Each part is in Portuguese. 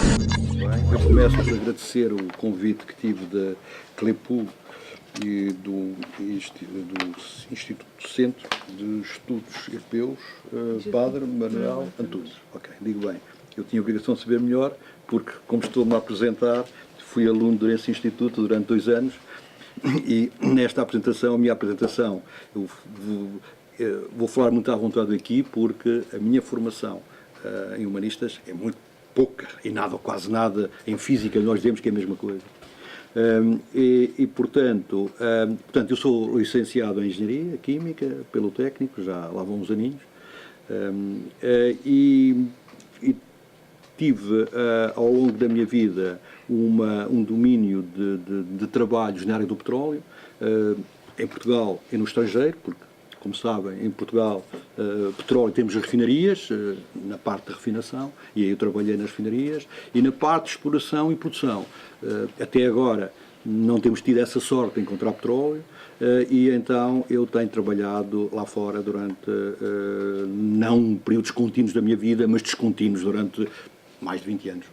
Bem, eu começo por agradecer o convite que tive da CLEPU e do Instituto Centro de Estudos Europeus, Padre Manuel Antunes. Ok, digo bem. Eu tinha a obrigação de saber melhor, porque, como estou-me a apresentar, fui aluno desse instituto durante 2 anos e nesta apresentação, a minha apresentação, eu vou falar muito à vontade aqui, porque a minha formação em humanistas é muito pouca e nada, ou quase nada, em física nós dizemos que é a mesma coisa. Portanto, eu sou licenciado em Engenharia Química pelo Técnico, já lá vão uns aninhos, e tive ao longo da minha vida um domínio de trabalhos na área do petróleo, em Portugal e no estrangeiro, porque, como sabem, em Portugal, petróleo temos refinarias, na parte de refinação, e aí eu trabalhei nas refinarias, e na parte de exploração e produção. Até agora não temos tido essa sorte de encontrar petróleo, e então eu tenho trabalhado lá fora durante, não períodos contínuos da minha vida, mas descontínuos durante mais de 20 anos.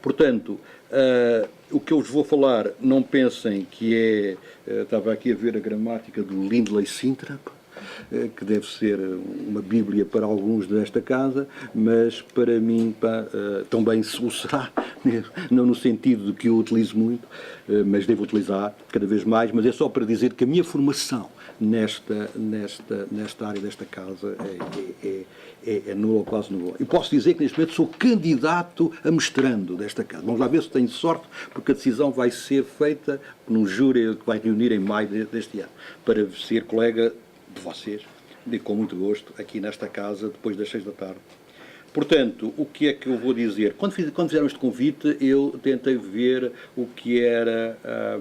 Portanto, o que eu vos vou falar, não pensem que é... estava aqui a ver a gramática do Lindley Sintra, que deve ser uma bíblia para alguns desta casa, mas para mim também o será, não no sentido de que eu utilizo muito, mas devo utilizar cada vez mais, mas é só para dizer que a minha formação nesta área desta casa é nula ou quase nula. E posso dizer que neste momento sou candidato a mestrando desta casa. Vamos lá ver se tenho sorte, porque a decisão vai ser feita num júri que vai reunir em maio deste ano, para ser colega de vocês, e com muito gosto, aqui nesta casa, depois das 6 da tarde. Portanto, o que é que eu vou dizer? Quando fizeram este convite, eu tentei ver o que era a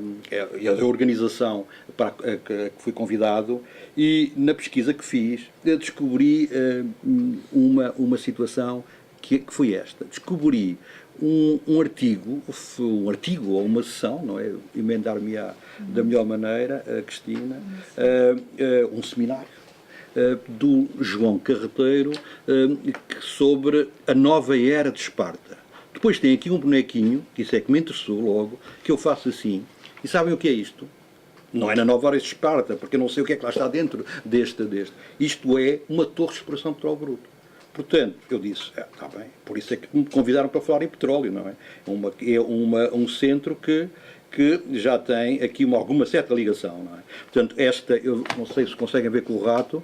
organização para que fui convidado, e na pesquisa que fiz, eu descobri uma situação que foi esta. Descobri um artigo ou uma sessão, não é? Emendar-me-á da melhor maneira, a Cristina, um seminário do João Carreteiro sobre a nova era de Esparta. Depois tem aqui um bonequinho, que isso é que me interessou logo, que eu faço assim, e sabem o que é isto? Não é na nova era de Esparta, porque eu não sei o que é que lá está dentro deste. Isto é uma torre de exploração de petróleo bruto. Portanto, eu disse, está bem, por isso é que me convidaram para falar em petróleo, não é? Um centro que já tem aqui alguma certa ligação, não é? Portanto, eu não sei se conseguem ver com o rato,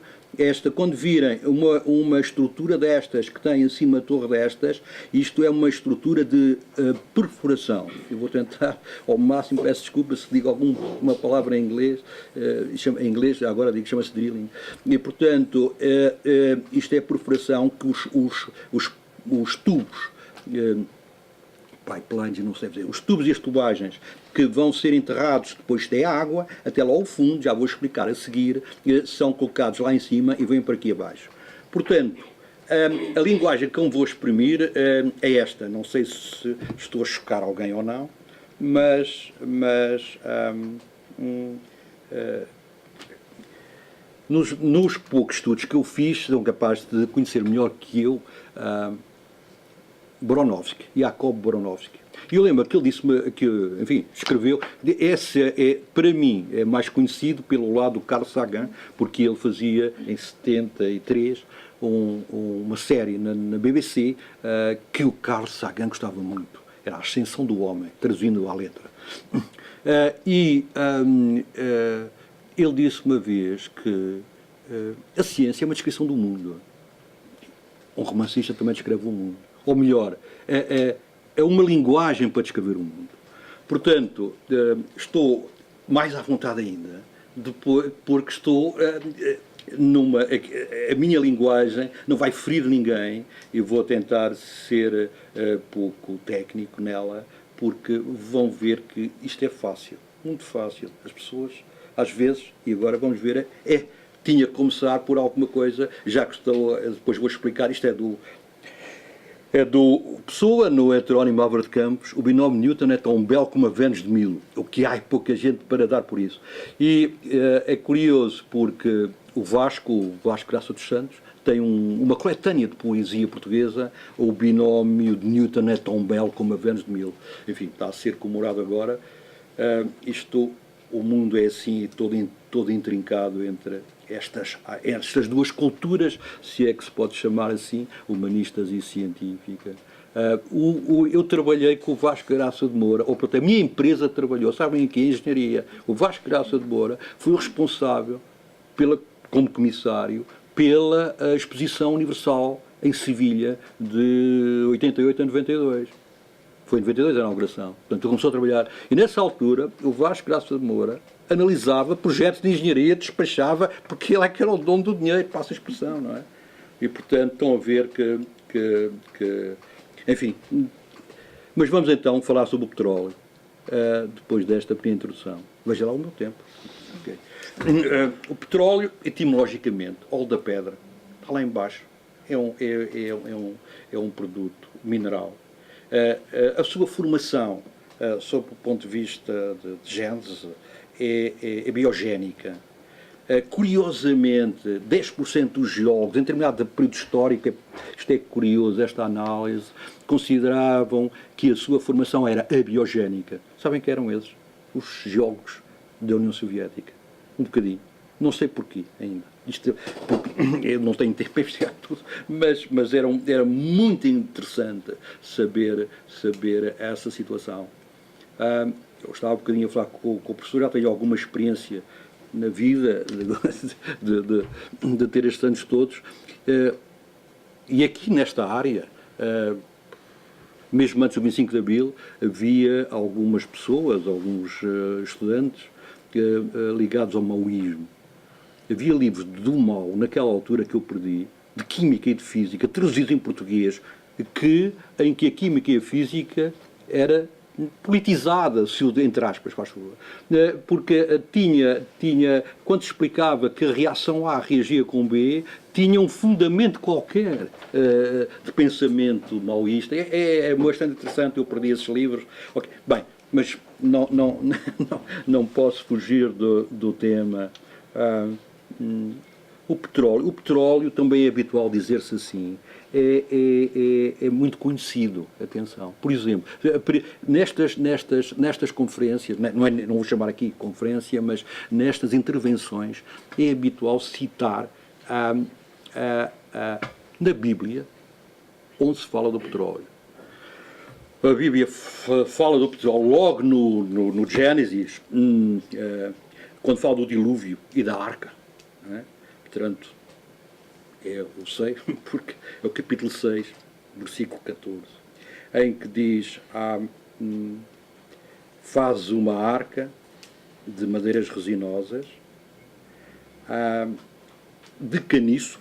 quando virem uma estrutura destas, que tem acima a torre destas, isto é uma estrutura de perfuração. Eu vou tentar, ao máximo, peço desculpa se digo alguma palavra em inglês, agora digo, chama-se drilling, e, portanto, isto é perfuração que os tubos, pipelines, não sei dizer, os tubos e as tubagens que vão ser enterrados depois da água, até lá ao fundo, já vou explicar a seguir, são colocados lá em cima e vêm para aqui abaixo. Portanto, a linguagem que eu vou exprimir é esta. Não sei se estou a chocar alguém ou não, mas nos poucos estudos que eu fiz, são capazes de conhecer melhor que eu Bronowski, Jacob Bronowski. E eu lembro que ele disse-me, que, enfim, escreveu, para mim, é mais conhecido pelo lado do Carl Sagan, porque ele fazia, em 73, uma série na BBC, que o Carl Sagan gostava muito. Era a Ascensão do Homem, traduzindo à letra. Ele disse uma vez que a ciência é uma descrição do mundo. Um romancista também descreve o mundo. Ou melhor, é uma linguagem para descrever o mundo. Portanto, estou mais à vontade ainda, porque estou a minha linguagem não vai ferir ninguém, e vou tentar ser pouco técnico nela, porque vão ver que isto é fácil, muito fácil. As pessoas, às vezes, e agora vamos ver, tinha que começar por alguma coisa, já que depois vou explicar, isto é do Pessoa, no heterónimo Álvaro de Campos, o binómio Newton é tão belo como a Vênus de Milo, o que há pouca gente para dar por isso. E é curioso porque o Vasco Graça dos Santos, tem uma coletânea de poesia portuguesa, o binómio de Newton é tão belo como a Vênus de Milo. Enfim, está a ser comemorado agora. O mundo é assim, todo intrincado entre estas duas culturas, se é que se pode chamar assim, humanistas e científicas. Eu trabalhei com o Vasco Graça de Moura, ou portanto, a minha empresa trabalhou, sabem aqui, em engenharia. O Vasco Graça de Moura foi o responsável, como comissário, pela Exposição Universal em Sevilha de 88 a 92. Foi em 92 a inauguração. Portanto, começou a trabalhar. E nessa altura, o Vasco Graça de Moura analisava projetos de engenharia, despachava, porque ele é que era o dono do dinheiro, passa a expressão, não é? E, portanto, estão a ver que enfim. Mas vamos então falar sobre o petróleo, depois desta pequena introdução. Veja lá o meu tempo. Okay. O petróleo, etimologicamente, óleo da pedra, está lá embaixo, é um produto mineral. A sua formação, sob o ponto de vista de gênese, é biogénica. Curiosamente, 10% dos geólogos, em determinado período histórico, isto é curioso, esta análise, consideravam que a sua formação era abiogénica. Sabem que eram esses? Os geólogos da União Soviética. Um bocadinho. Não sei porquê ainda. Eu não tenho tempo para investigar tudo, mas era muito interessante saber essa situação. Eu estava um bocadinho a falar com o professor, já tenho alguma experiência na vida de ter estes anos todos, e aqui nesta área, mesmo antes do 25 de Abril, havia algumas pessoas, alguns estudantes ligados ao maoísmo. Havia livros do Mao, naquela altura que eu perdi, de Química e de Física, traduzidos em português, em que a Química e a Física era politizada, entre aspas, faz favor. Porque quando se explicava que a reação A reagia com B, tinha um fundamento qualquer de pensamento maoísta. É bastante interessante, eu perdi esses livros. Okay. Bem, mas não posso fugir do tema. O petróleo também é habitual dizer-se assim, é muito conhecido, atenção. Por exemplo, nestas conferências, não vou chamar aqui conferência, mas nestas intervenções, é habitual citar na Bíblia, onde se fala do petróleo. A Bíblia fala do petróleo logo no Gênesis, quando fala do dilúvio e da arca. Não é? Portanto, eu sei, porque é o capítulo 6, versículo 14, em que diz, faz uma arca de madeiras resinosas, de caniços,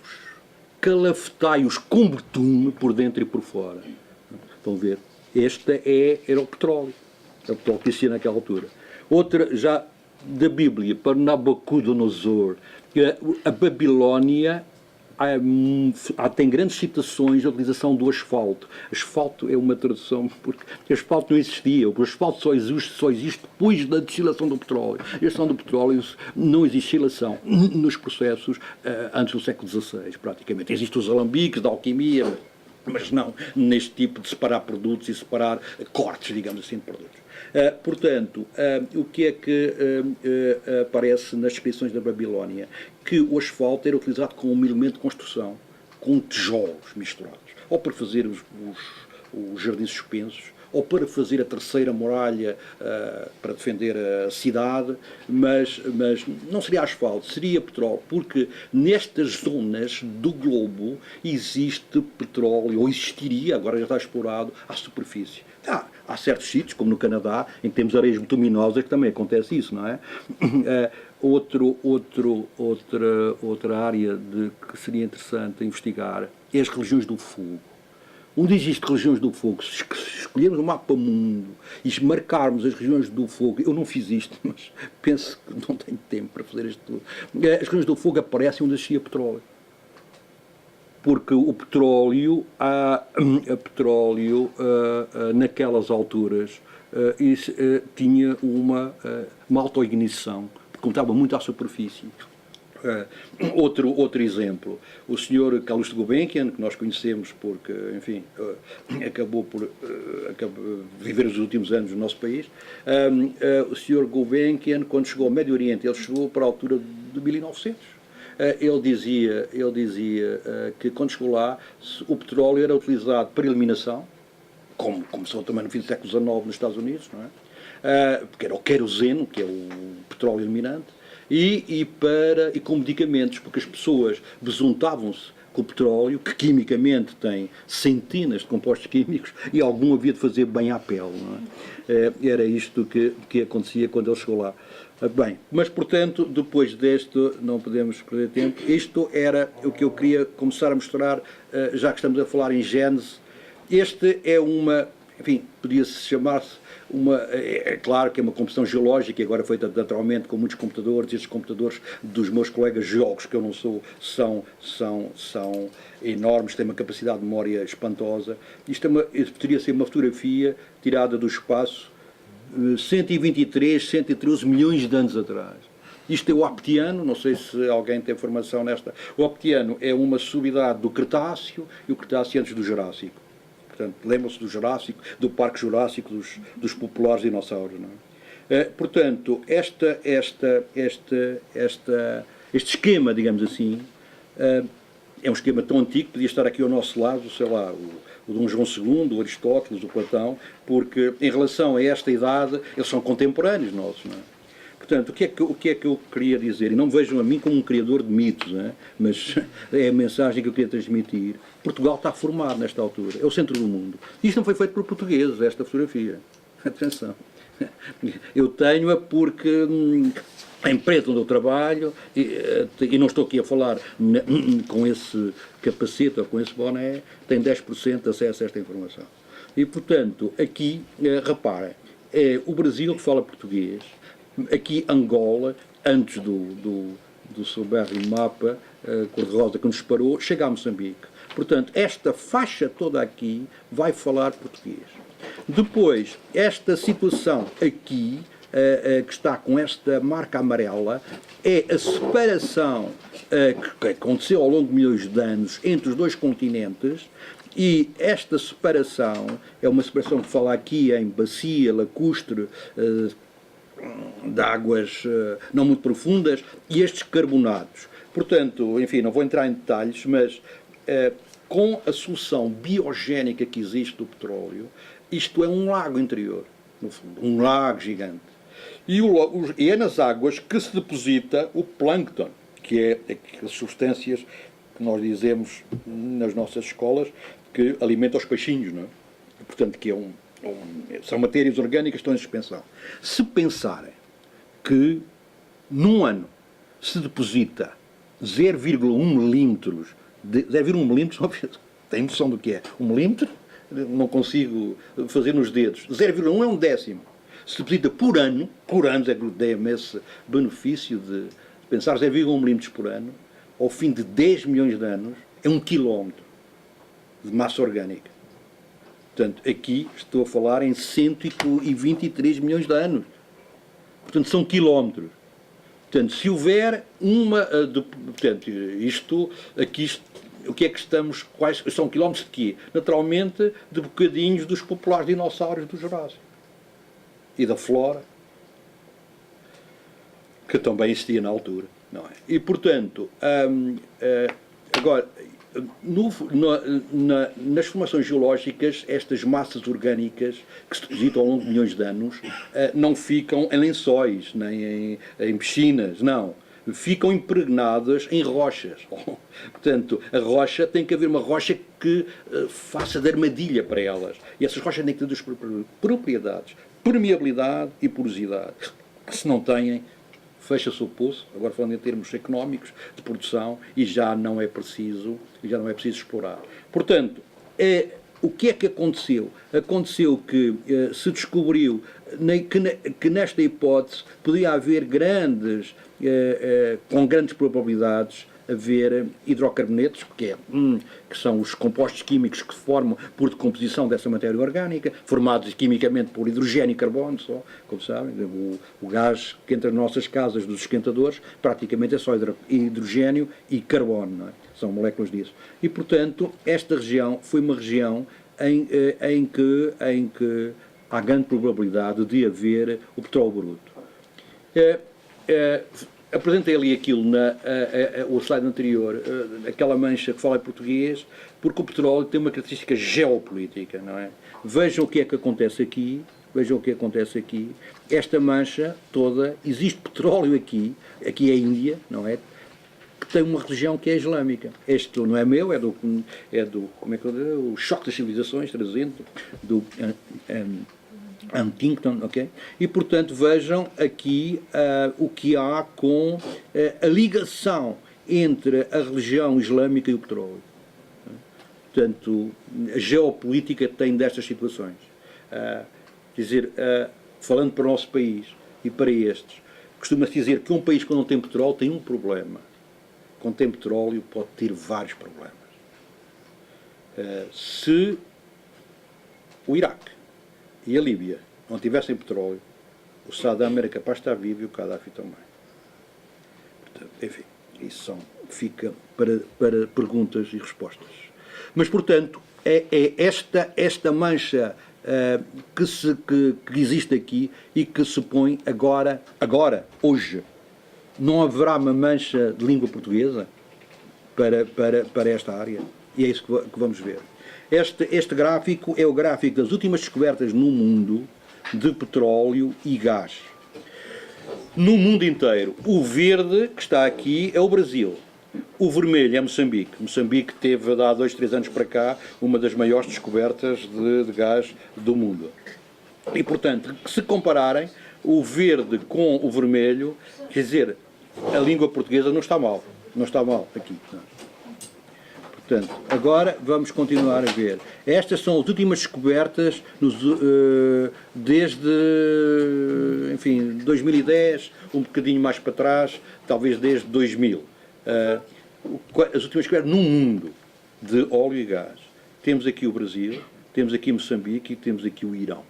calafetai-os com betume por dentro e por fora. Estão a ver? Este era o petróleo. É o petróleo que existia naquela altura. Outra, já da Bíblia, para Nabucodonosor, a Babilónia tem grandes citações da utilização do asfalto. Asfalto é uma tradução, porque asfalto não existia. O asfalto só existe depois da destilação do petróleo. A destilação do petróleo não existe destilação nos processos antes do século XVI, praticamente. Existem os alambiques da alquimia, mas não neste tipo de separar produtos e separar cortes, digamos assim, de produtos. Portanto, o que é que aparece nas descrições da Babilónia? Que o asfalto era utilizado como um elemento de construção, com tijolos misturados, ou para fazer os jardins suspensos, ou para fazer a terceira muralha para defender a cidade, mas não seria asfalto, seria petróleo, porque nestas zonas do globo existe petróleo, ou existiria, agora já está explorado, à superfície. Há certos sítios, como no Canadá, em que temos areias bituminosas, que também acontece isso, não é? Outra área que seria interessante investigar é as religiões do fogo. Onde existem religiões do fogo, se escolhermos o mapa mundo e marcarmos as regiões do fogo, eu não fiz isto, mas penso que não tenho tempo para fazer isto tudo, as regiões do fogo aparecem onde existia petróleo. Porque o petróleo, naquelas alturas, tinha uma autoignição, porque estava muito à superfície. Outro exemplo, o senhor Calouste Gulbenkian, que nós conhecemos porque, enfim, acabou por viver os últimos anos no nosso país. O senhor Gulbenkian, quando chegou ao Médio Oriente, ele chegou para a altura de 1900. Ele dizia que quando chegou lá, o petróleo era utilizado para eliminação, como começou também no fim do século XIX nos Estados Unidos, não é? Porque era o queroseno, que é o petróleo eliminante, e com medicamentos, porque as pessoas besuntavam-se com o petróleo, que quimicamente tem centenas de compostos químicos, e algum havia de fazer bem à pele. Não é? Era isto que acontecia quando ele chegou lá. Bem, mas portanto, depois deste, não podemos perder tempo, isto era o que eu queria começar a mostrar, já que estamos a falar em Gênese. Este é uma, enfim, podia-se chamar-se é claro que é uma composição geológica, e agora feita naturalmente com muitos computadores. Estes computadores dos meus colegas geólogos, que eu não sou, são enormes, têm uma capacidade de memória espantosa. Isto poderia ser uma fotografia tirada do espaço 123, 113 milhões de anos atrás. Isto é o Aptiano, não sei se alguém tem informação nesta. O Aptiano é uma subidade do Cretáceo, e o Cretáceo antes do Jurássico. Portanto, lembram-se do Jurássico, do Parque Jurássico, dos populares dinossauros. Não é? Portanto, este esquema, digamos assim, é um esquema tão antigo, podia estar aqui ao nosso lado, sei lá, o Dom João II, o Aristóteles, o Platão, porque em relação a esta idade, eles são contemporâneos nossos. Não é? Portanto, o que é que eu queria dizer? E não me vejam a mim como um criador de mitos, não é? Mas é a mensagem que eu queria transmitir. Portugal está formado nesta altura, é o centro do mundo. Isto não foi feito por portugueses, esta fotografia. Atenção. Eu tenho-a porque a empresa onde eu trabalho, e não estou aqui a falar com esse capacete ou com esse boné, tem 10% de acesso a esta informação. E, portanto, aqui, reparem, é o Brasil que fala português, aqui Angola, antes do soberbo mapa cor-de-rosa que nos parou, chega a Moçambique. Portanto, esta faixa toda aqui vai falar português. Depois, esta situação aqui, que está com esta marca amarela, é a separação que aconteceu ao longo de milhões de anos entre os dois continentes, e esta separação é uma separação que fala aqui em bacia, lacustre, de águas não muito profundas, e estes carbonados. Portanto, enfim, não vou entrar em detalhes, mas com a solução biogénica que existe do petróleo, isto é um lago interior, no fundo, um lago gigante. E é nas águas que se deposita o plâncton, que é aquelas substâncias que nós dizemos nas nossas escolas que alimentam os peixinhos, não é? Portanto, que são matérias orgânicas que estão em suspensão. Se pensarem que num ano se deposita 0,1 milímetros, 0,1 milímetros, tem noção do que é? 1 milímetro? Não consigo fazer nos dedos. 0,1 é um décimo. Se deposita por ano, dei-me esse benefício de pensar 0,1 milímetros por ano, ao fim de 10 milhões de anos, é 1 quilómetro de massa orgânica. Portanto, aqui estou a falar em 123 milhões de anos. Portanto, são quilómetros. Portanto, se houver portanto, o que é que estamos... Quais são quilómetros de quê? Naturalmente, de bocadinhos dos populares dinossauros do Jurássico. E da flora, que também existia na altura. Não é? E, portanto, agora... nas formações geológicas, estas massas orgânicas que se depositam ao longo de milhões de anos não ficam em lençóis, nem em piscinas, não. Ficam impregnadas em rochas. Portanto, a rocha, tem que haver uma rocha que faça de armadilha para elas. E essas rochas têm que ter duas propriedades: permeabilidade e porosidade. Se não têm, fecha-se o poço, agora falando em termos económicos, de produção, e já não é preciso explorar. Portanto, o que é que aconteceu? Aconteceu que se descobriu que nesta hipótese podia haver com grandes probabilidades, haver hidrocarbonetos, que são os compostos químicos que se formam por decomposição dessa matéria orgânica, formados quimicamente por hidrogênio e carbono, só, como sabem. O gás que entra nas nossas casas dos esquentadores praticamente é só hidrogênio e carbono, não é? São moléculas disso. E, portanto, esta região foi uma região em que há grande probabilidade de haver o petróleo bruto. Apresentei ali aquilo, o slide anterior, aquela mancha que fala em português, porque o petróleo tem uma característica geopolítica, não é? Vejam o que é que acontece aqui, esta mancha toda, existe petróleo aqui é a Índia, não é? Que tem uma religião que é islâmica. Este não é meu, é do como é que eu digo, o choque das civilizações, traduzindo, do Huntington, ok? E, portanto, vejam aqui o que há com a ligação entre a religião islâmica e o petróleo. Portanto, a geopolítica tem destas situações. Quer dizer, falando para o nosso país e para estes, costuma-se dizer que um país que não tem petróleo tem um problema. Quando tem petróleo pode ter vários problemas. Se o Iraque e a Líbia não tivessem petróleo, o Saddam era capaz de estar vivo e o Gaddafi também. Portanto, enfim, isso fica para perguntas e respostas. Mas, portanto, é esta mancha que existe aqui e que se põe agora, hoje. Não haverá uma mancha de língua portuguesa para esta área? E é isso que vamos ver. Este gráfico é o gráfico das últimas descobertas no mundo de petróleo e gás. No mundo inteiro, o verde que está aqui é o Brasil. O vermelho é Moçambique. Moçambique teve, há 2, 3 anos para cá, uma das maiores descobertas de gás do mundo. E, portanto, se compararem o verde com o vermelho, quer dizer, a língua portuguesa não está mal. Não está mal aqui. Não. Portanto, agora vamos continuar a ver. Estas são as últimas descobertas desde, enfim, 2010, um bocadinho mais para trás, talvez desde 2000. As últimas descobertas no mundo de óleo e gás. Temos aqui o Brasil, temos aqui Moçambique e temos aqui o Irão.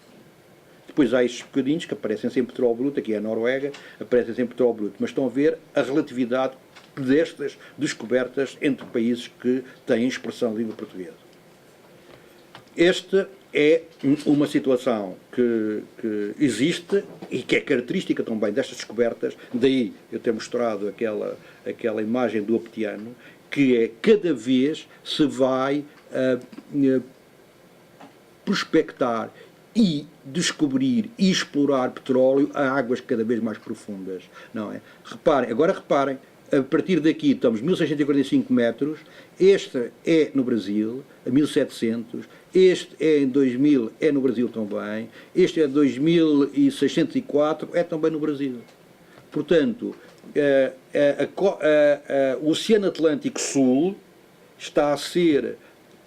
Depois há estes bocadinhos que aparecem sem petróleo bruto, aqui é a Noruega, aparecem sem petróleo bruto, mas estão a ver a relatividade destas descobertas entre países que têm expressão de língua portuguesa. Esta é uma situação que existe e que é característica também destas descobertas, daí eu ter mostrado aquela imagem do Optiano, que é cada vez se vai prospectar e descobrir e explorar petróleo a águas cada vez mais profundas, não é? Reparem, a partir daqui estamos 1645 metros, este é no Brasil, a 1700, este é em 2000, é no Brasil também, este é 2604, é também no Brasil. Portanto, o Oceano Atlântico Sul está a ser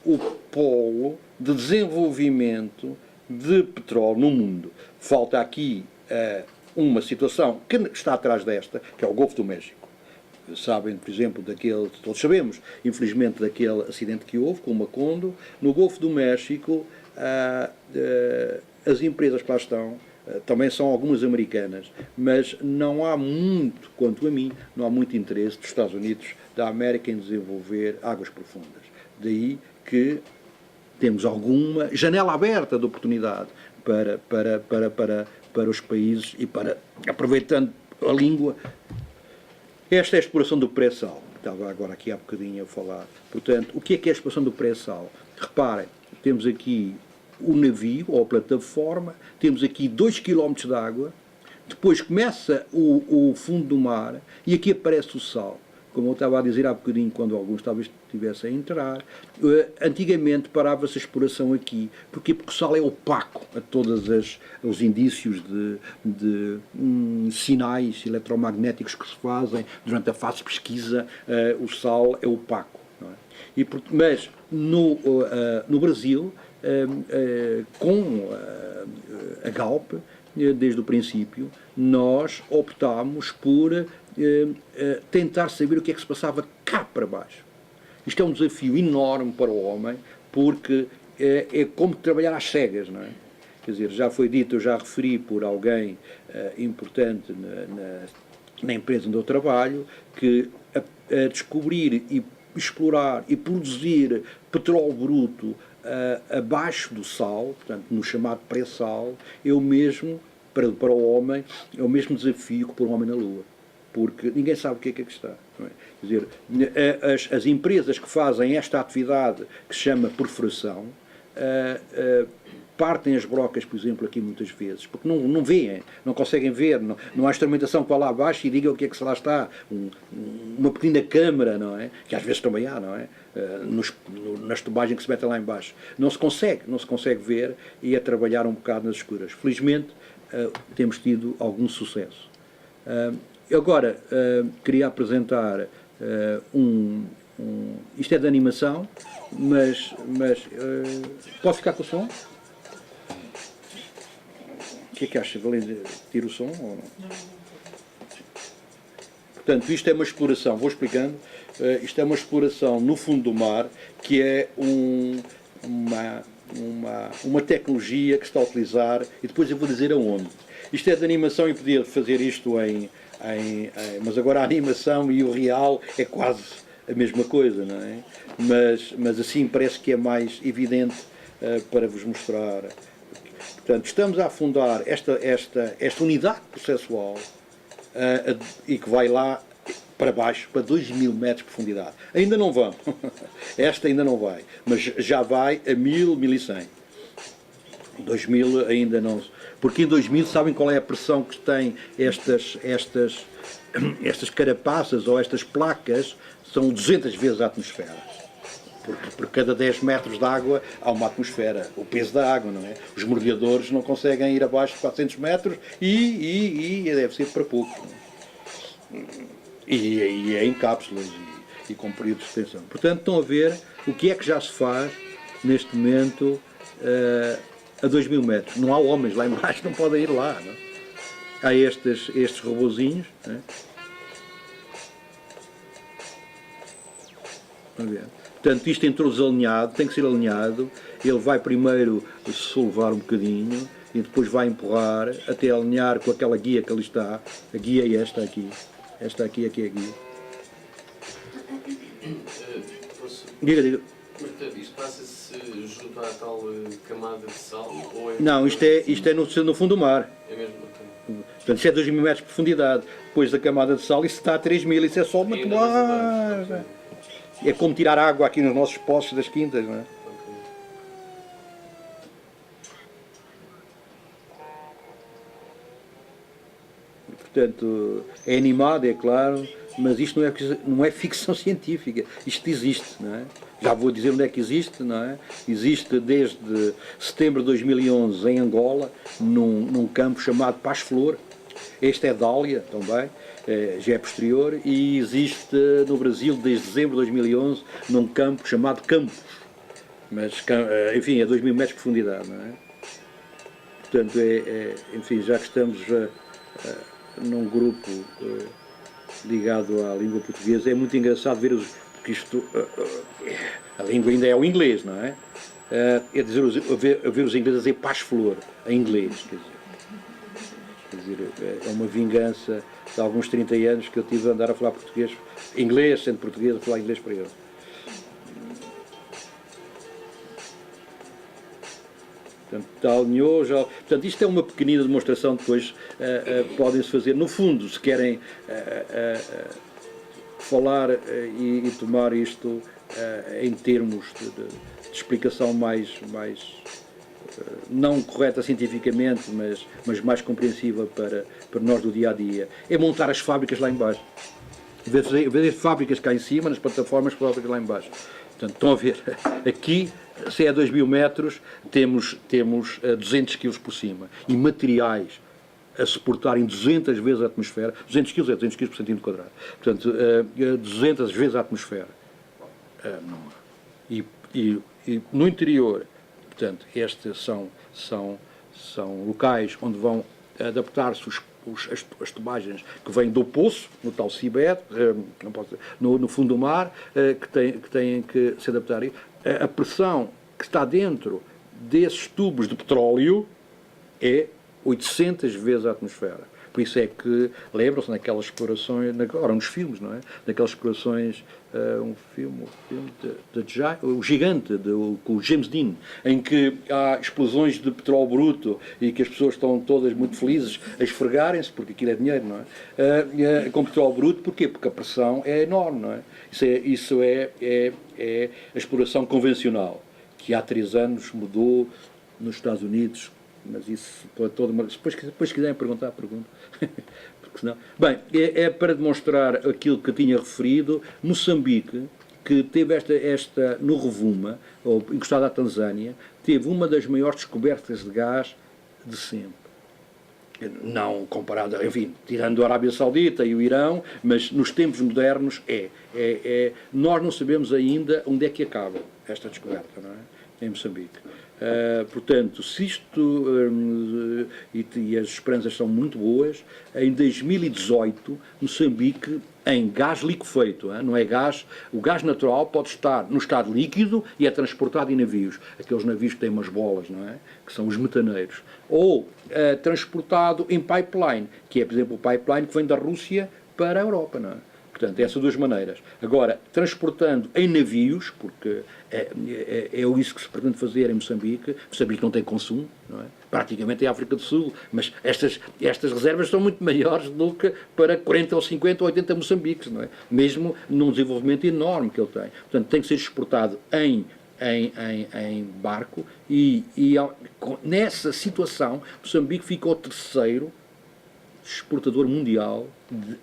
o polo de desenvolvimento de petróleo no mundo. Falta aqui uma situação que está atrás desta, que é o Golfo do México. Sabem, por exemplo, todos sabemos, infelizmente, daquele acidente que houve com o Macondo. No Golfo do México, as empresas que lá estão, também são algumas americanas, mas não há muito, quanto a mim, não há muito interesse dos Estados Unidos da América em desenvolver águas profundas. Daí que temos alguma janela aberta de oportunidade para os países e para, aproveitando a língua. Esta é a exploração do pré-sal. Estava agora aqui há bocadinho a falar. Portanto, o que é a exploração do pré-sal? Reparem, temos aqui o navio, ou a plataforma, temos aqui 2 km de água, depois começa o fundo do mar e aqui aparece o sal. Como eu estava a dizer há bocadinho, quando alguns talvez estivessem a entrar, antigamente parava-se a exploração aqui. Porquê? Porque o sal é opaco a todos os indícios de sinais eletromagnéticos que se fazem durante a fase de pesquisa. O sal é opaco. Não é? Mas no Brasil, com a Galp, desde o princípio, nós optámos por tentar saber o que é que se passava cá para baixo. Isto é um desafio enorme para o homem, porque é como trabalhar às cegas, não é? Quer dizer, já foi dito, eu já referi por alguém importante na empresa onde eu trabalho, que a descobrir e explorar e produzir petróleo bruto abaixo do sal, portanto, no chamado pré-sal, é o mesmo, para o homem, é o mesmo desafio que pôr um homem na Lua. Porque ninguém sabe o que é que está. Não é? Quer dizer, as empresas que fazem esta atividade, que se chama perfuração, partem as brocas, por exemplo, aqui muitas vezes, porque não veem, não conseguem ver, não há instrumentação que vá lá abaixo e diga o que é que se lá está, uma pequena câmara, não é? Que às vezes também há, não é? Nas tubagens que se metem lá embaixo. Não se consegue ver e é trabalhar um bocado nas escuras. Felizmente, temos tido algum sucesso. Agora, queria apresentar isto é de animação, mas pode ficar com o som? O que é que acha? Tira o som ou não? Portanto, isto é uma exploração, vou explicando, isto é uma exploração no fundo do mar, que é uma tecnologia que se está a utilizar, e depois eu vou dizer aonde. Isto é de animação e podia fazer isto mas agora a animação e o real é quase a mesma coisa, não é? Mas assim parece que é mais evidente para vos mostrar. Portanto, estamos a afundar esta unidade processual e que vai lá para baixo, para 2.000 metros de profundidade. Ainda não vão. Esta ainda não vai. Mas já vai a 1.000, 1.100. 2.000 ainda não. Porque em 2000 sabem qual é a pressão que têm estas carapaças ou estas placas? São 200 vezes a atmosfera. Porque por cada 10 metros de água há uma atmosfera, o peso da água, não é? Os mergulhadores não conseguem ir abaixo de 400 metros e deve ser para pouco. E é em cápsulas e com períodos de extensão. Portanto, estão a ver o que é que já se faz neste momento a 2.000 metros. Não há homens lá embaixo, não podem ir lá. Não? Há estes robozinhos. Não é? Vamos ver. Portanto, isto entrou desalinhado, tem que ser alinhado. Ele vai primeiro solvar um bocadinho e depois vai empurrar até alinhar com aquela guia que ali está. A guia é esta aqui. Esta aqui é a guia. Diga. Isto passa-se junto à tal camada de sal? Ou não, isto é no fundo do mar. É mesmo? Portanto, isto é 2.000 metros de profundidade. Depois da camada de sal, isso está a 3.000. Isso é só uma toalha. É como tirar água aqui nos nossos poços das quintas, não é? Portanto, é animado, é claro, mas isto não é ficção científica. Isto existe, não é? Já vou dizer onde é que existe, não é? Existe desde setembro de 2011 em Angola, num campo chamado Paz Flor. Este é Dália também, já é posterior, e existe no Brasil desde dezembro de 2011 num campo chamado Campos. Mas, enfim, é 2.000 metros de profundidade, não é? Portanto, enfim, já que estamos num grupo ligado à língua portuguesa, é muito engraçado ver porque isto, a língua ainda é o inglês, não é? É dizer, ver os ingleses a dizer Paz Flor, em inglês, quer dizer, é uma vingança de alguns 30 anos que eu tive a andar a falar português, inglês, sendo português, a falar inglês para eles. Portanto, alinhou já. Portanto, isto é uma pequenina demonstração, depois podem-se fazer. No fundo, se querem falar e tomar isto em termos de explicação mais não correta cientificamente, mas mais compreensiva para nós do dia a dia, é montar as fábricas lá embaixo. Em vez de fábricas cá em cima, nas plataformas, fábricas lá embaixo. Portanto, estão a ver, aqui, se é a 2.000 metros, temos 200 kg por cima. E materiais a suportarem 200 vezes a atmosfera. 200 kg é 200 kg por centímetro quadrado. Portanto, 200 vezes a atmosfera. E no interior, portanto, estes são locais onde vão adaptar-se as tubagens que vêm do poço, no tal seabed, não pode ser, no fundo do mar, que têm que se adaptar. A pressão que está dentro desses tubos de petróleo é 800 vezes a atmosfera. Por isso é que, lembram-se naquelas explorações, agora nos filmes, não é? Naquelas explorações, o Gigante, com o James Dean, em que há explosões de petróleo bruto e que as pessoas estão todas muito felizes a esfregarem-se, porque aquilo é dinheiro, não é? Com petróleo bruto, porquê? Porque a pressão é enorme, não é? Isso é a exploração convencional, que há 3 anos mudou nos Estados Unidos, mas isso toda uma... Depois quiserem perguntar, pergunto. Porque senão... Bem, é para demonstrar aquilo que eu tinha referido. Moçambique, que teve esta no Rovuma, ou encostado à Tanzânia, teve uma das maiores descobertas de gás de sempre. Não comparado, enfim, tirando a Arábia Saudita e o Irão, mas nos tempos modernos nós não sabemos ainda onde é que acaba esta descoberta, não é? Em Moçambique. Portanto, se isto e as esperanças são muito boas, em 2018 Moçambique, em gás liquefeito, não é gás, o gás natural pode estar no estado líquido e é transportado em navios, aqueles navios que têm umas bolas, não é? Que são os metaneiros, ou transportado em pipeline, que é, por exemplo, o pipeline que vem da Rússia para a Europa, não é? Portanto, essas duas maneiras. Agora, transportando em navios, porque é isso que se pretende fazer em Moçambique. Moçambique não tem consumo, não é? Praticamente é a África do Sul, mas estas reservas são muito maiores do que para 40 ou 50 ou 80 Moçambiques, não é? Mesmo num desenvolvimento enorme que ele tem. Portanto, tem que ser exportado em barco e nessa situação Moçambique ficou terceiro exportador mundial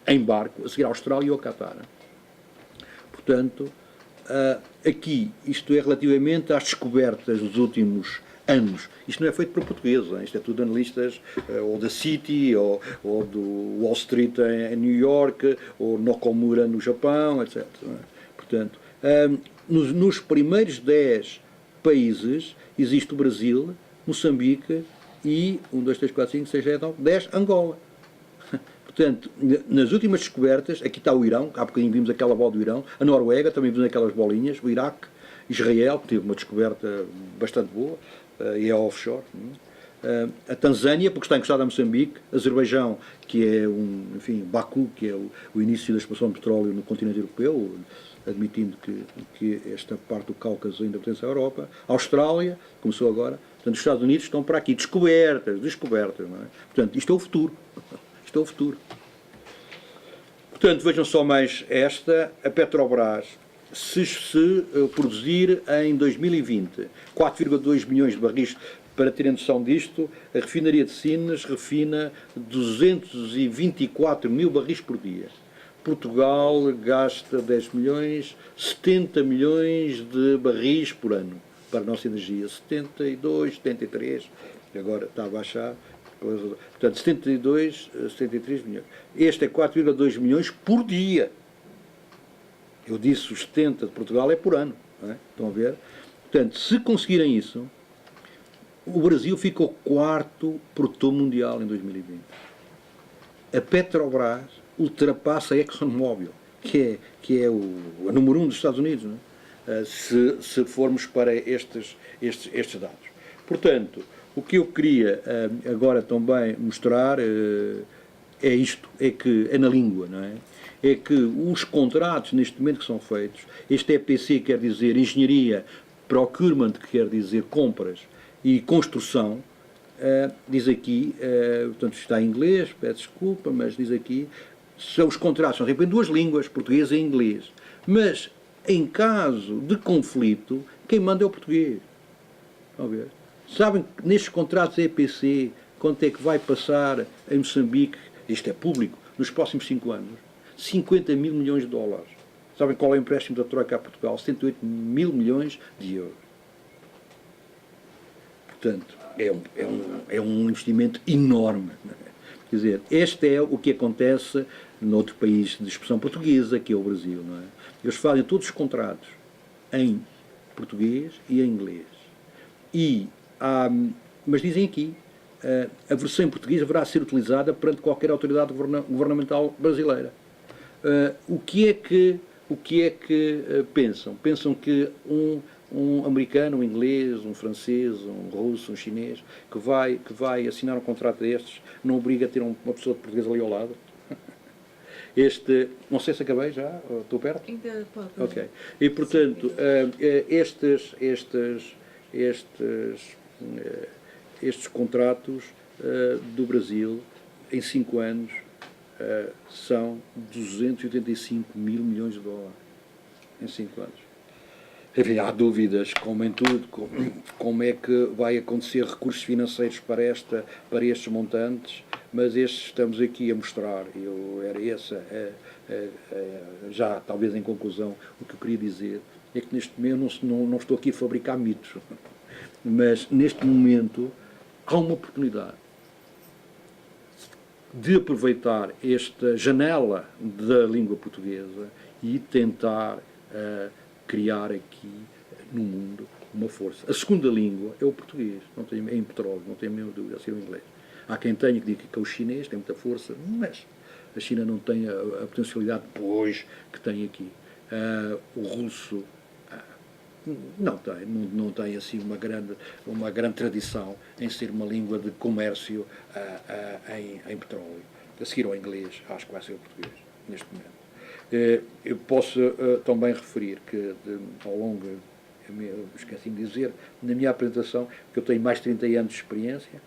em barco, a seguir à Austrália e ao Qatar. Portanto, aqui, isto é relativamente às descobertas dos últimos anos. Isto não é feito por portugueses, isto é tudo analistas ou da Citi, ou do Wall Street em New York, ou Nakamura no Japão, etc. Portanto, nos primeiros 10 países existe o Brasil, Moçambique e 1, 2, 3, 4, 5, 6, 7, 9, 10, Angola. Portanto, nas últimas descobertas, aqui está o Irão, há bocadinho vimos aquela bola do Irão, a Noruega, também vimos aquelas bolinhas, o Iraque, Israel, que teve uma descoberta bastante boa, e é offshore, a Tanzânia, porque está encostada a Moçambique, Azerbaijão, que é enfim, Baku, que é o início da exploração de petróleo no continente europeu, admitindo que esta parte do Cáucaso ainda pertence à Europa, a Austrália, começou agora, portanto, os Estados Unidos estão para aqui, descobertas, não é? Portanto, isto é o futuro. Isto é o futuro. Portanto, vejam só mais esta, a Petrobras, se produzir em 2020 4,2 milhões de barris, para terem noção disto, a refinaria de Sines refina 224 mil barris por dia. Portugal gasta 10 milhões, 70 milhões de barris por ano para a nossa energia. 72, 73, agora está a baixar. Portanto, 72, 73 milhões. Este é 4,2 milhões por dia. Eu disse os 70 de Portugal é por ano. Não é? Estão a ver? Portanto, se conseguirem isso, o Brasil fica o 4º produtor mundial em 2020. A Petrobras ultrapassa a ExxonMobil, que é a número 1 dos Estados Unidos, não é? Se formos para estes dados. Portanto, o que eu queria agora também mostrar é isto, é que é na língua, não é? É que os contratos neste momento que são feitos, este EPC quer dizer engenharia, procurement, que quer dizer compras, e construção, diz aqui, portanto está em inglês, peço desculpa, mas diz aqui, são os contratos, são sempre em 2 línguas, português e inglês. Mas, em caso de conflito, quem manda é o português. Estão a ver? Sabem que nestes contratos EPC, quanto é que vai passar em Moçambique, isto é público, nos próximos 5 anos? 50 mil milhões de dólares. Sabem qual é o empréstimo da Troika a Portugal? 108 mil milhões de euros. Portanto, é um investimento enorme. Quer dizer, este é o que acontece noutro país de expressão portuguesa, que é o Brasil. Não é? Eles fazem todos os contratos em português e em inglês. Mas dizem aqui a versão em português deverá ser utilizada perante qualquer autoridade governamental brasileira. O que é que pensam? Pensam que um americano, um inglês, um francês, um russo, um chinês, que vai assinar um contrato destes, não obriga a ter uma pessoa de português ali ao lado? Não sei se acabei já, estou perto? Ainda pode. Ok. E, portanto, estes contratos do Brasil, em 5 anos, são 285 mil milhões de dólares. Em 5 anos. Enfim, há dúvidas, como em tudo, como é que vai acontecer recursos financeiros para estes montantes, mas estes estamos aqui a mostrar. Era essa, já talvez em conclusão, o que eu queria dizer, é que neste momento não estou aqui a fabricar mitos, mas neste momento há uma oportunidade de aproveitar esta janela da língua portuguesa e tentar criar aqui no mundo uma força. A segunda língua é o português, é em petróleo, não tenho a mesma dúvida, a ser o inglês. Há quem tenha que diga que é o chinês, tem muita força, mas a China não tem a potencialidade depois que tem aqui. O russo não tem assim uma grande tradição em ser uma língua de comércio em petróleo. A seguir ao inglês, acho que vai ser o português, neste momento. Eu posso também referir que, ao longo, esqueci de dizer, na minha apresentação, que eu tenho mais de 30 anos de experiência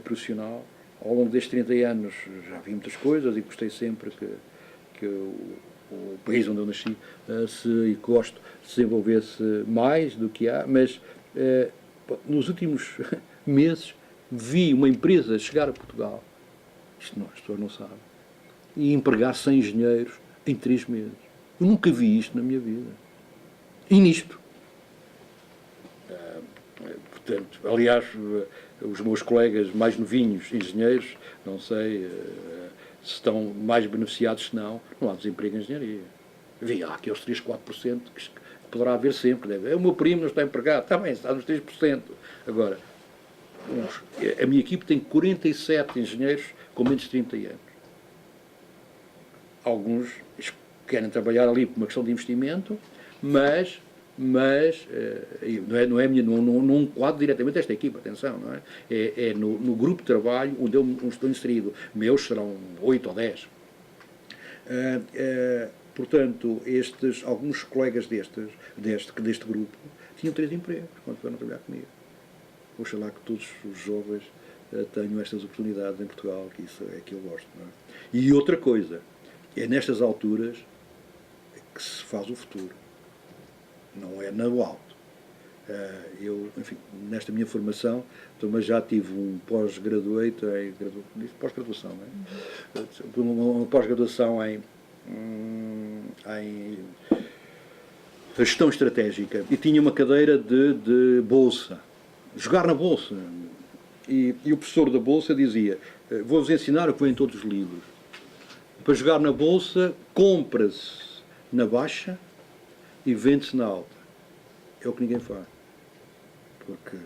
profissional. Ao longo destes 30 anos já vi muitas coisas e gostei sempre que o país onde eu nasci e gosto se desenvolvesse mais do que há, mas nos últimos meses vi uma empresa chegar a Portugal, isto não, as pessoas não sabem, e empregar 100 engenheiros em 3 meses. Eu nunca vi isto na minha vida. E nisto. Portanto, aliás, os meus colegas mais novinhos, engenheiros, não sei se estão mais beneficiados, se não há desemprego em engenharia. Há aqueles 3, 4% que poderá haver sempre. O meu primo não está empregado, está bem, está nos 3%. Agora, a minha equipe tem 47 engenheiros com menos de 30 anos. Alguns querem trabalhar ali por uma questão de investimento, mas não quadro diretamente esta equipa, atenção, não é? É no grupo de trabalho onde eu estou inserido. Meus serão 8 ou 10. Portanto, alguns colegas deste grupo tinham 3 empregos quando foram trabalhar comigo. Oxalá que todos os jovens tenham estas oportunidades em Portugal, que isso é que eu gosto, não é? E outra coisa, é nestas alturas que se faz o futuro, não é no alto. Eu, enfim, nesta minha formação, também já tive um pós-graduação, não é? Uma pós-graduação em gestão estratégica e tinha uma cadeira de bolsa, jogar na bolsa. E o professor da bolsa dizia: vou-vos ensinar o que vem em todos os livros. Para jogar na bolsa, compra-se na baixa e vende-se na alta. É o que ninguém faz. Porque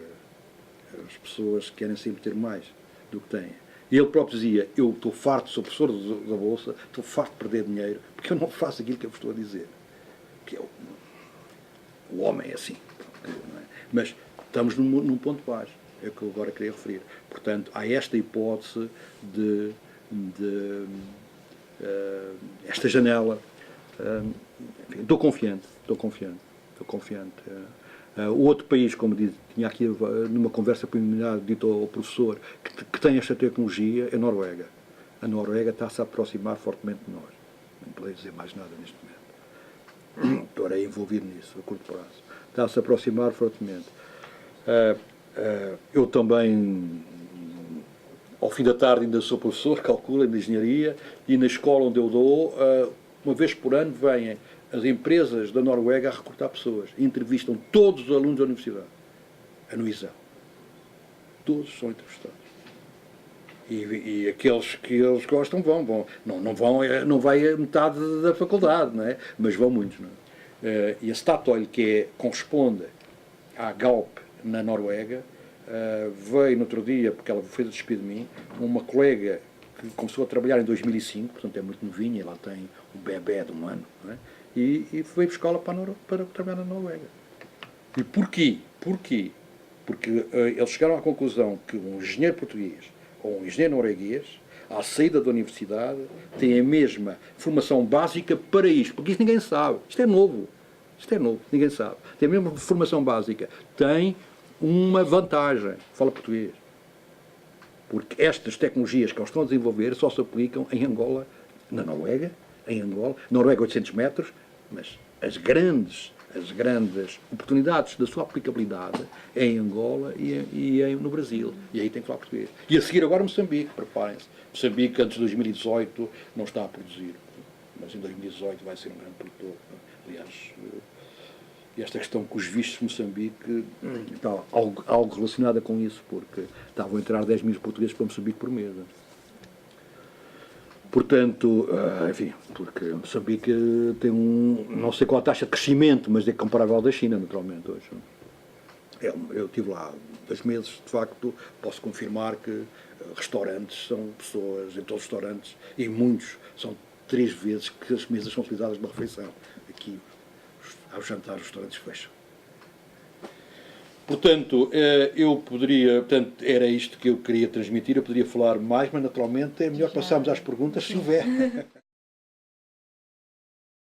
as pessoas querem sempre ter mais do que têm. E ele próprio dizia: eu estou farto, sou professor da bolsa, estou farto de perder dinheiro, porque eu não faço aquilo que eu vos estou a dizer. Que o homem é assim. Não é? Mas estamos num ponto baixo. É o que eu agora queria referir. Portanto, há esta hipótese de esta janela. Enfim, estou confiante. O outro país, como disse, tinha aqui numa conversa preliminar dito ao professor, que tem esta tecnologia, é a Noruega. A Noruega está-se a aproximar fortemente de nós. Não poderia dizer mais nada neste momento. Estou envolvido nisso, a curto prazo. Está-se a aproximar fortemente. Eu também, ao fim da tarde, ainda sou professor, calculo, de engenharia, e na escola onde eu dou, uma vez por ano, vêm as empresas da Noruega a recrutar pessoas. Entrevistam todos os alunos da universidade. No ISAL. Todos são entrevistados. E aqueles que eles gostam vão. Não vai a metade da faculdade, não é? Mas vão muitos, não é? E a Statoil, corresponde à Galp na Noruega, veio no outro dia, porque ela fez a despedir de mim, uma colega que começou a trabalhar em 2005, portanto é muito novinha, ela tem um bebé de 1 ano, não é? E veio buscá-la para trabalhar na Noruega. E porquê? Porquê? Porque eles chegaram à conclusão que um engenheiro português ou um engenheiro norueguês, à saída da universidade, tem a mesma formação básica para isto, porque isto ninguém sabe. Isto é novo. Isto é novo, ninguém sabe. Tem a mesma formação básica. Tem uma vantagem. Fala português. Porque estas tecnologias que eles estão a desenvolver só se aplicam em Angola, na Noruega, em Angola, Noruega 800 metros, mas as grandes oportunidades da sua aplicabilidade é em Angola e no Brasil. E aí tem que falar português. E a seguir agora Moçambique, preparem-se. Moçambique antes de 2018 não está a produzir, mas em 2018 vai ser um grande produtor. Aliás, e esta questão com os vistos de Moçambique está algo relacionada com isso, porque estavam a entrar 10 mil portugueses para Moçambique por mês. Portanto, enfim, porque Moçambique tem não sei qual a taxa de crescimento, mas é comparável da China, naturalmente, hoje. Eu estive lá 2 meses, de facto, posso confirmar que restaurantes são pessoas, em todos os restaurantes, e muitos, são 3 vezes que as mesas são utilizadas numa refeição. Aqui, ao jantar, os restaurantes fecham. Portanto, era isto que eu queria transmitir, eu poderia falar mais, mas naturalmente é melhor passarmos às perguntas se houver.